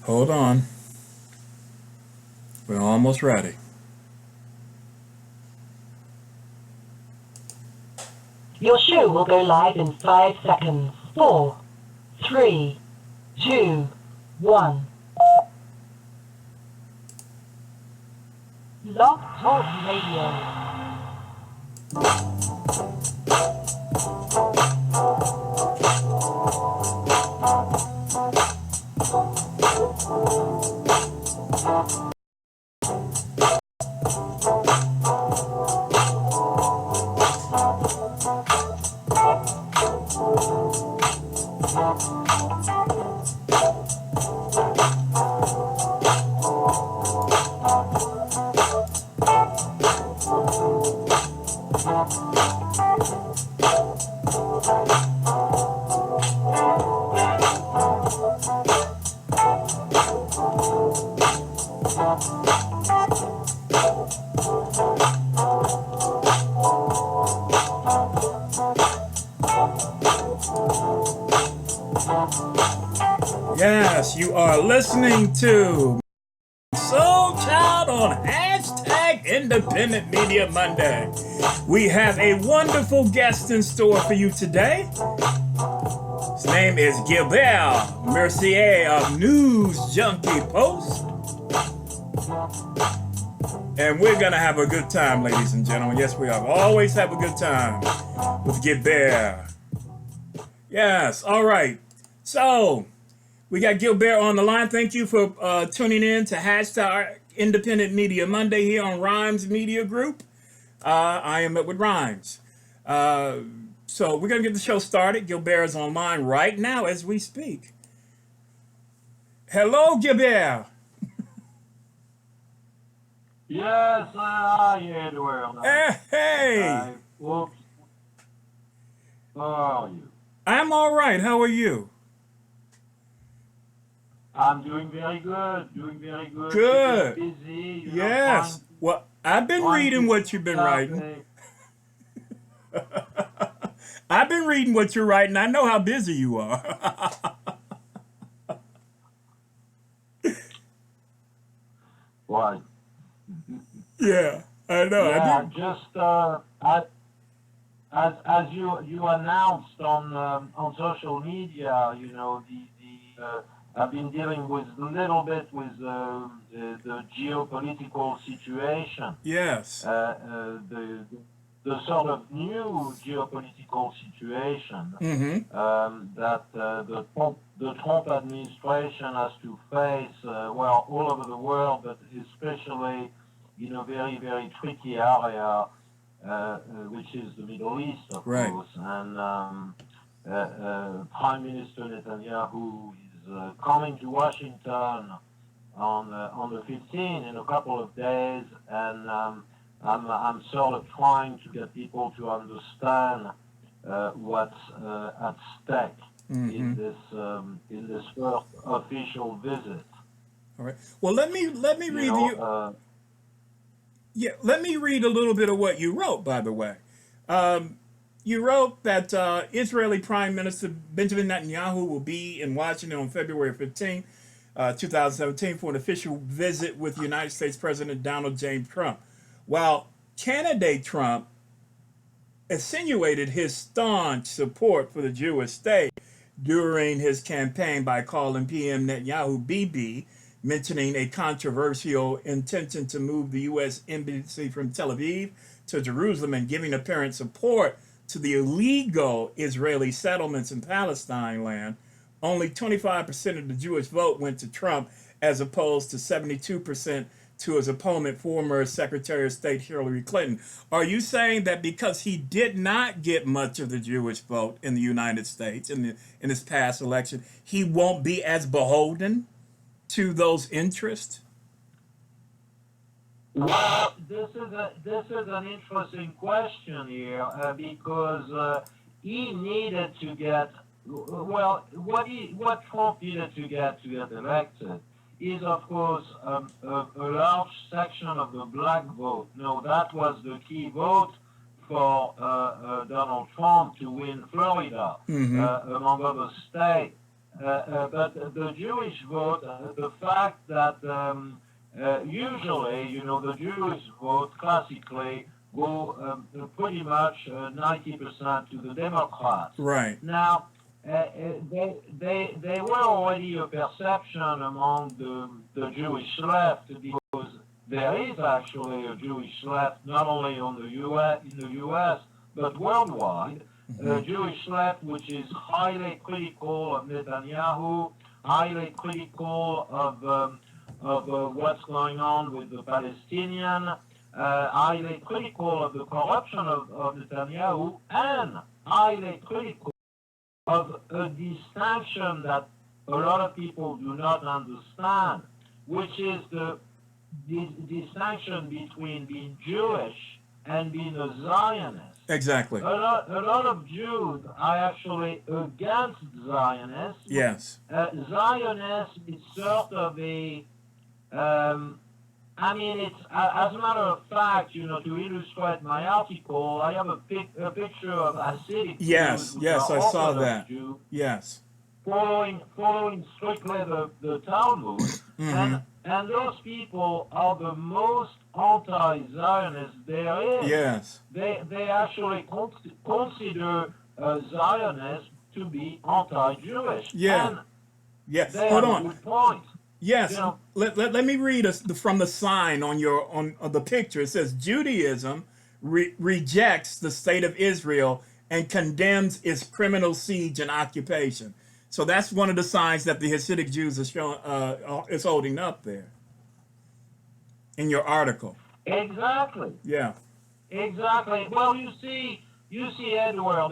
Hold on. We're almost ready. Your show will go live in 5 seconds. 4, 3, 2, 1. Blog Talk Radio. Yes, you are listening to Soul Child on hashtag Independent Media Monday. We have a wonderful guest in store for you today. His name is Gilbert Mercier of News Junkie Post. And we're going to have a good time, ladies and gentlemen. Yes, we are. Always have a good time with Gilbert. Yes, all right. So, we got Gilbert on the line. Thank you for tuning in to hashtag Independent Media Monday here on Rhymes Media Group. I am with Rhymes. So we're going to get the show started. Gilbert is online right now as we speak. Hello, Gilbert. Yes, I hear the word. Hey. Oops. How are you? I'm all right. How are you? I'm doing very good. Doing very good. Good. Busy. Yes. Well, I've been reading what you've been writing. I've been reading what you're writing. I know how busy you are. Why? Yeah, I know. Yeah, as you announced on social media, you know I've been dealing with a little bit with the geopolitical situation. Yes. The sort of new geopolitical situation that the Trump administration has to face, well, all over the world, but especially in a very, very tricky area, which is the Middle East, of course. And Prime Minister Netanyahu is coming to Washington on the 15th in a couple of days, and I'm sort of trying to get people to understand what's at stake in this first official visit. All right. Well, let me read you. Yeah, let me read a little bit of what you wrote. By the way, you wrote that Israeli Prime Minister Benjamin Netanyahu will be in Washington on February 15, 2017, for an official visit with United States President Donald J. Trump. While candidate Trump insinuated his staunch support for the Jewish state during his campaign by calling PM Netanyahu Bibi, mentioning a controversial intention to move the U.S. embassy from Tel Aviv to Jerusalem and giving apparent support to the illegal Israeli settlements in Palestine land, only 25% of the Jewish vote went to Trump, as opposed to 72% to his opponent, former Secretary of State Hillary Clinton. Are you saying that because he did not get much of the Jewish vote in the United States in his past election, he won't be as beholden to those interests? Well, this is an interesting question here because he needed to get what Trump needed to get elected is, of course, a large section of the black vote. No, that was the key vote for Donald Trump to win Florida, among other states. but the Jewish vote, the fact that usually, the Jewish vote classically go pretty much 90% to the Democrats. Right. Now, they were already a perception among the Jewish left, because there is actually a Jewish left not only in the U.S. but worldwide. Jewish left which is highly critical of Netanyahu, highly critical of what's going on with the Palestinian, highly critical of the corruption of Netanyahu, and highly critical of a distinction that a lot of people do not understand, which is the distinction between being Jewish and being a Zionist. Exactly. A lot of Jews are actually against Zionists. Yes. Zionist is sort of a, it's, as a matter of fact, to illustrate my article, I have a picture of Hasidic Yes, Jews, yes, I saw that. Jews, Yes. Following strictly the Talmud, and those people are the most anti-Zionist there is. Yes. They actually consider Zionists to be anti-Jewish. Yeah. And Yeah. they Hold have on. a good point. Yes. Let me read from the sign on the picture. It says Judaism rejects the state of Israel and condemns its criminal siege and occupation. So that's one of the signs that the Hasidic Jews are showing, is holding up there in your article. Exactly. Yeah. Exactly. Well, you see, Edward,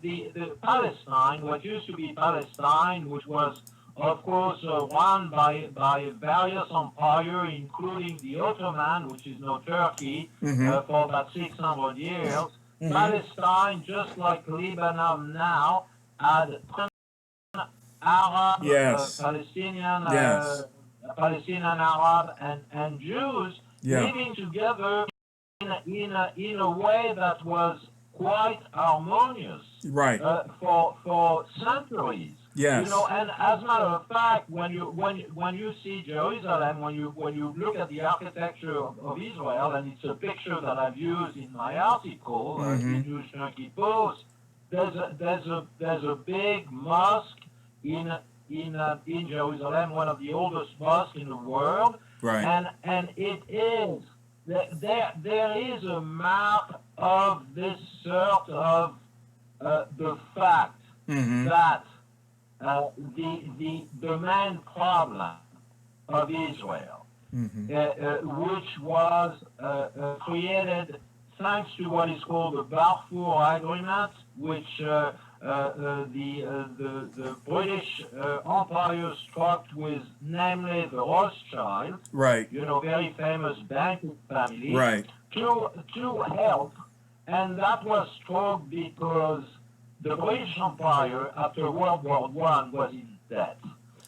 the Palestine, what used to be Palestine, which was, of course, run by various empires, including the Ottoman, which is now Turkey, for about 600 years. Palestine, just like Lebanon now, had Arab, Palestinian, Palestinian Arab, and Jews living together in a way that was quite harmonious, right? For centuries. Yes. And as a matter of fact, when you see Jerusalem, when you look at the architecture of Israel, and it's a picture that I've used in my article, in Junkie Post, there's a big mosque in Jerusalem, one of the oldest mosques in the world, right? And it is there is a map of this sort of the fact that the main problem of Israel, which was struck thanks to what is called the Balfour Agreement, which the British Empire struck with, namely the Rothschilds, right? Very famous banking family, right? To help, and that was struck because the British Empire after World War I was in debt.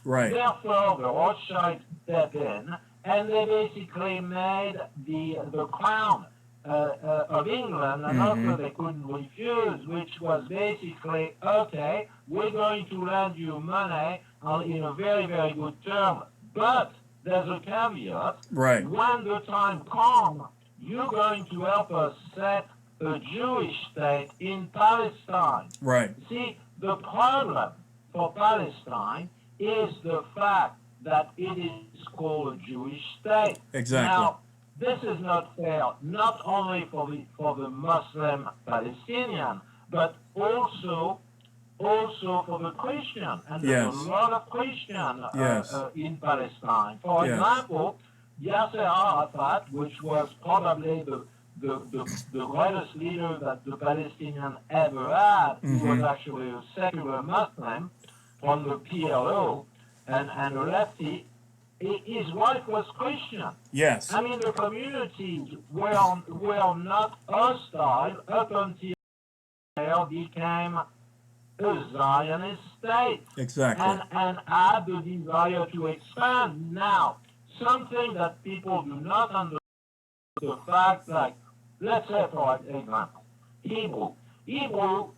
Right. Therefore, the Rothschilds stepped in, and they basically made the crown of England an offer they couldn't refuse, which was basically, okay, we're going to lend you money in a very, very good term, but there's a caveat. Right. When the time comes, you're going to help us set a Jewish state in Palestine. Right. See, the problem for Palestine is the fact that it is called a Jewish state. Exactly. Now, this is not fair, not only for the Muslim Palestinian, but also for the Christian. And there's a lot of Christians in Palestine. For example, Yasser Arafat, which was probably the greatest leader that the Palestinians ever had, he was actually a secular Muslim from the PLO and a lefty. His wife was Christian. Yes. I mean, the communities were not hostile up until Israel became a Zionist state. Exactly. And had the desire to expand. Now, something that people do not understand is the fact that, let's say, for example, Hebrew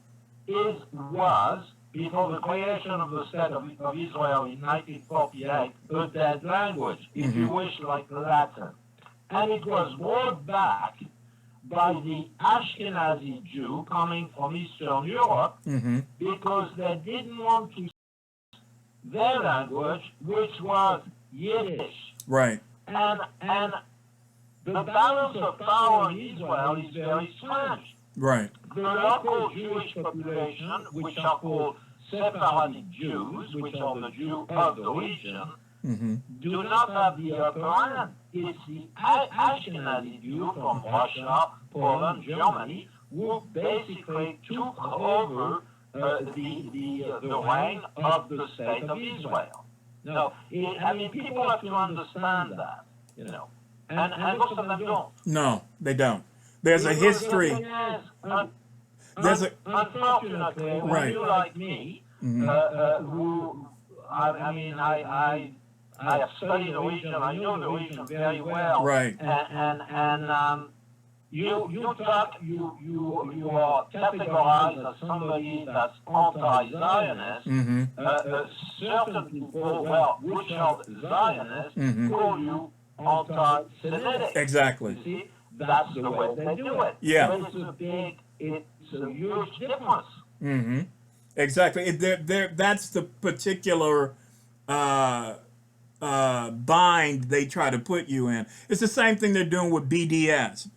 was before the creation of the State of Israel in 1948, a dead language, if you wish, like Latin. And it was brought back by the Ashkenazi Jew coming from Eastern Europe because they didn't want to their language, which was Yiddish. Right. And the balance of power in Israel is very strange. Right. The local Jewish population, which are called Sephardic Jews, which are the Jews of the region, do not have the upper hand. It's the Ashkenazi Jew from Russia, Poland, Germany, who basically took over the reign of the State of Israel. Now, I mean, people have to understand that, you know, and most of them don't. No, they don't. There's a history. Unfortunately, when you like me, who, I mean, I have studied the region, I know the region very well. Right. And you are categorized as somebody that's anti-Zionist. Certain people, well, which are Zionists, call you anti-Semitic. Exactly. You see, that's the way they do it. Yeah. But it's a huge difference. Exactly. That's the particular bind they try to put you in. It's the same thing they're doing with BDS.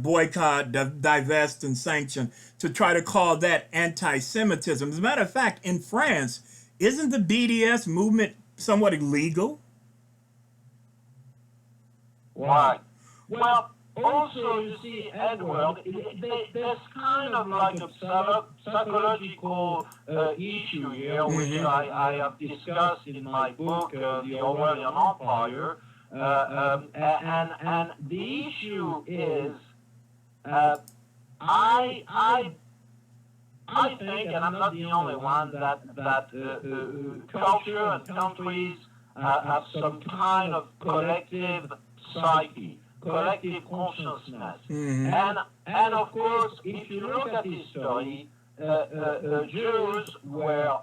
Boycott, divest, and sanction, to try to call that anti-Semitism. As a matter of fact, in France, isn't the BDS movement somewhat illegal? Why? Well, also, you see, Edward, there's kind of like a psychological issue here, which I have discussed in my book, The Orwellian Empire. And the issue is, I think, and I'm not the only one, that culture and countries have some kind of collective psyche, collective consciousness. And of course, if you look at history, Jews were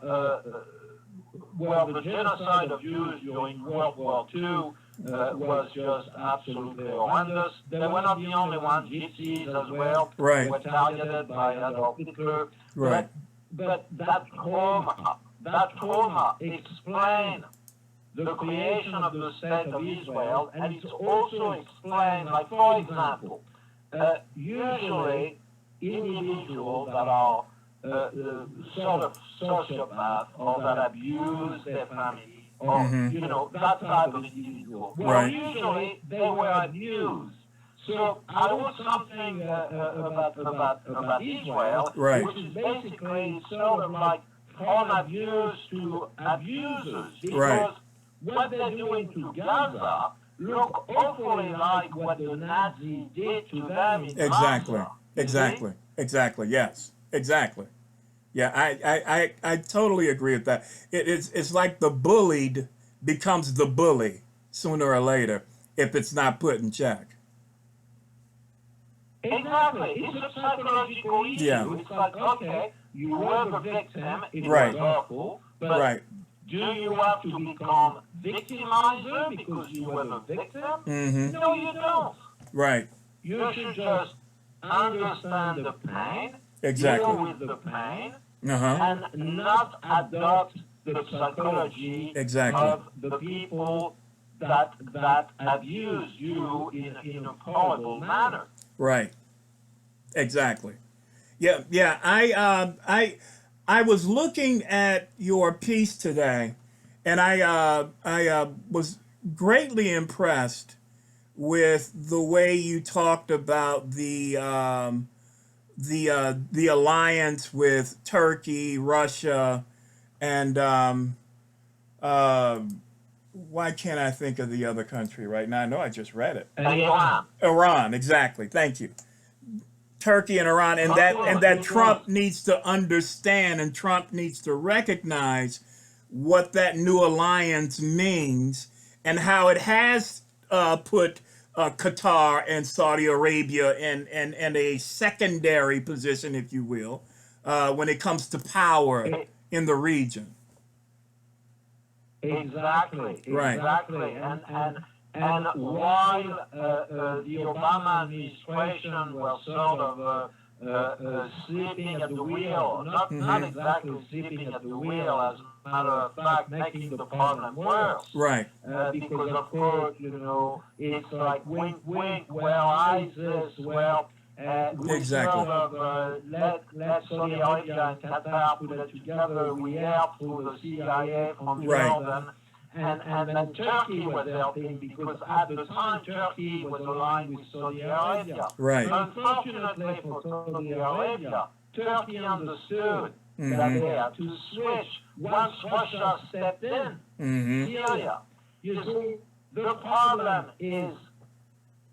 the genocide of Jews during World War II was just absolutely horrendous. They were not the only ones. Gypsies as well were targeted by Adolf Hitler. Right. But that trauma explains the creation of the State of Israel, and it's also explained, like, for example, usually individuals that are sort of sociopaths or that abuse their family, or, you know, that type of individual. Well, usually they were abused. So I wrote something about Israel, which is basically sort of like from abuse to abusers. Because what they're doing to Gaza look awfully like what the Nazis did to them in Gaza. Exactly. Yes. Exactly. Yeah, I totally agree with that. It's like the bullied becomes the bully sooner or later if it's not put in check. Exactly. It's a psychological issue. Yeah. It's like, okay, you were the victim, it was awful, but do you have to become victimizer because you were the victim? No, you don't. Right. You should just understand the pain, Exactly. deal with the pain, and not adopt the psychology of the people that abuse you in a horrible manner. Right. Exactly. Yeah. I was looking at your piece today, and I was greatly impressed with the way you talked about the alliance with Turkey, Russia, and why can't I think of the other country right now? I know I just read it. Iran. Iran, exactly. Thank you. Turkey and Iran, and that Trump needs to understand, and Trump needs to recognize what that new alliance means and how it has put Qatar and Saudi Arabia in a secondary position, if you will, when it comes to power in the region. Exactly, Right. exactly. And while the Obama administration was sort of sleeping at the wheel, not exactly sleeping at the wheel, as a matter of fact, making the problem worse. Right. Because of course, it's like wink, wink. Well, ISIS. Well. We Exactly. sort of let Saudi Arabia and Qatar put it together. We help through the CIA from Right. Jordan. And then Turkey was helping because at the time Turkey was aligned with Saudi Arabia. Right. Unfortunately for Saudi Arabia, Turkey understood that they had to switch once Russia stepped in Syria. You see, the problem is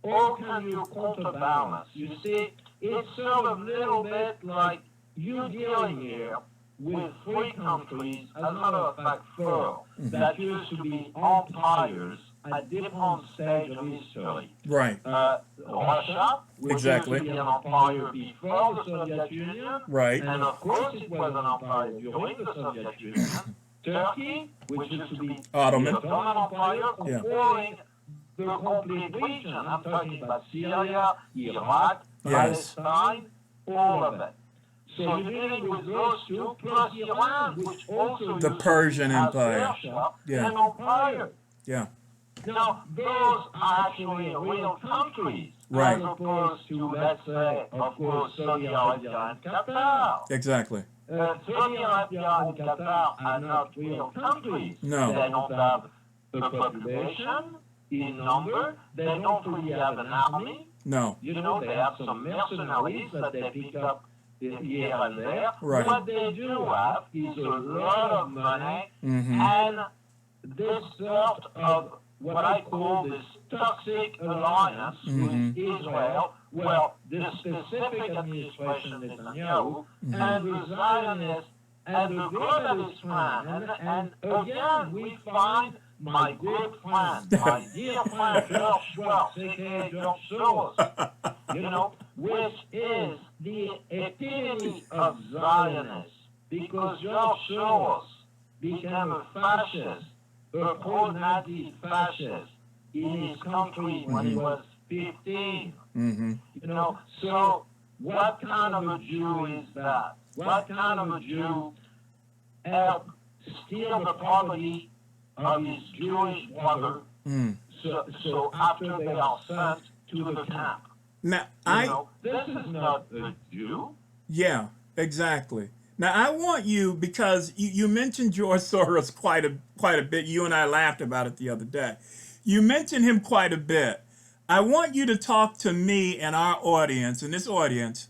how can you counterbalance? You see, it's sort of a little bit like you dealing here with three countries, as a matter of fact, four, that used to be empires at different stages of history. Right. Russia, which Exactly. used to be an empire before the Soviet Union, Right. and of course it was an empire during the Soviet Union. Turkey, which used to be Ottoman. the Ottoman Empire, controlling the complete region. I'm talking about Syria, Iraq, Yes. Palestine, all of it. So you're dealing with those two, plus Iran, which also The Persian has Empire. Persia, Yeah. an empire. Yeah. Now, those are actually real countries, Right. as opposed to, let's say, of course, Saudi Arabia and Qatar. Exactly. Saudi Arabia and Qatar are not real countries. No. They don't have a population in number. They don't really have an army. No. They have some mercenaries that they pick up here and there. Right. What they do have is a lot of money and this sort of what I call this toxic alliance with Israel. Well, the specific administration Netanyahu and the Zionists and the globalist plan. And again, we find my good friend, my dear friend George Schwartz, aka George Soros, which is the epitome of Zionists, because George Soros became a fascist, a pro-Nazi fascist in his country when he was 15. So what kind of a Jew is that? What kind of a Jew helped steal the property of his Jewish brother, so after they are sent to the camp? Now, this is not a Jew. Yeah, exactly. Now, I want you, because you mentioned George Soros quite a bit. You and I laughed about it the other day. You mentioned him quite a bit. I want you to talk to me and our audience, and this audience,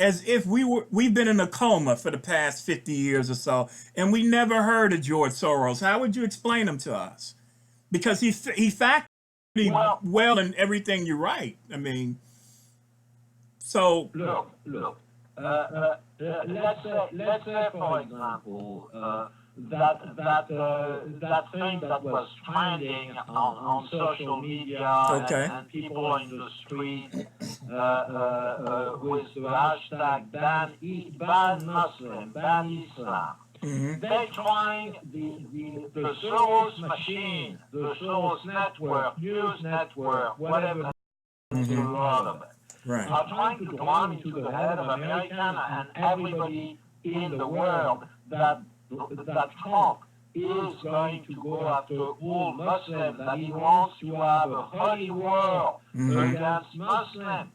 as if we've been in a coma for the past 50 years or so, and we never heard of George Soros. How would you explain him to us? Because he factored well in everything you write. I mean, so look. Let's say, for example, that thing that was trending on social media and people in the street with the hashtag ban Muslim, ban Islam. They're trying the Soros machine, the Soros network, news network, whatever, a lot of it. Right. Are trying to drive into the head of America and everybody in the world that Trump is going to go after all Muslims, that he wants to have a holy war against Muslims.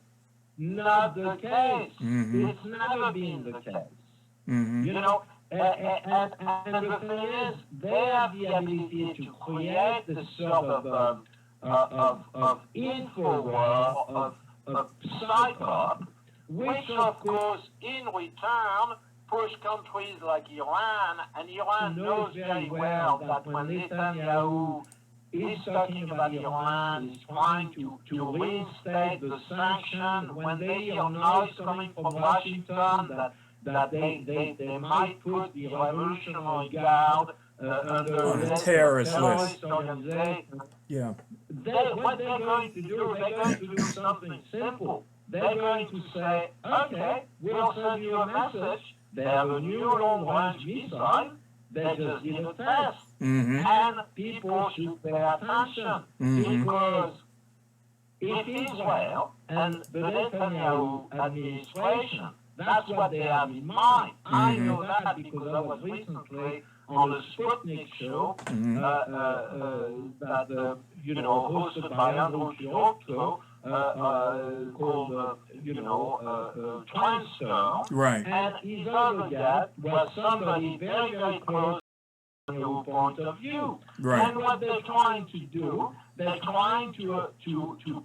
Not the case. It's never been the case. And the thing is, they have the ability to create this sort of info war, of psyop, which of course in return push countries like Iran, and Iran knows very well that when Netanyahu is talking about Iran, is trying to reinstate the sanction, when they hear noise coming from Washington that they might put the Revolutionary Guard under a terrorist list. Organization. Yeah. What they're going to do, they're going to do something simple. They're going to say, okay, we'll send you a message, They have a new long-range missile. They just did a test. And people should pay attention because if Israel and the Netanyahu administration, that's what they have in mind. I know that because I was recently on a Sputnik show that, hosted by Andrew Shiroko, called, Transfer. Right. And his other guest was somebody very, very close to your point of view. Right. And what they're trying to do, they're trying to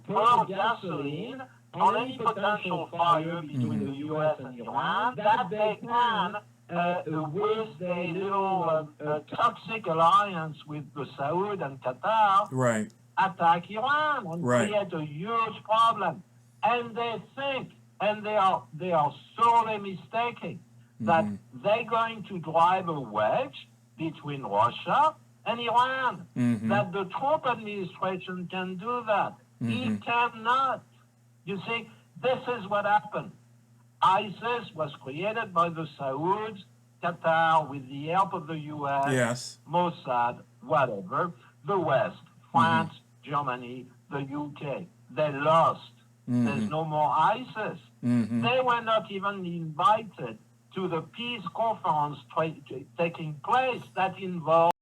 pour gasoline on any potential fire between the U.S. and Iran that they can, with a little toxic alliance with the Saudi and Qatar, right, attack Iran and right, create a huge problem. And they think, and they are sorely mistaken, that they're going to drive a wedge between Russia and Iran. That the Trump administration can do that. He cannot. You see, this is what happened. ISIS was created by the Saudis, Qatar, with the help of the U.S., yes, Mossad, whatever, the West, France, Germany, the UK. They lost. There's no more ISIS. They were not even invited to the peace conference taking place that involved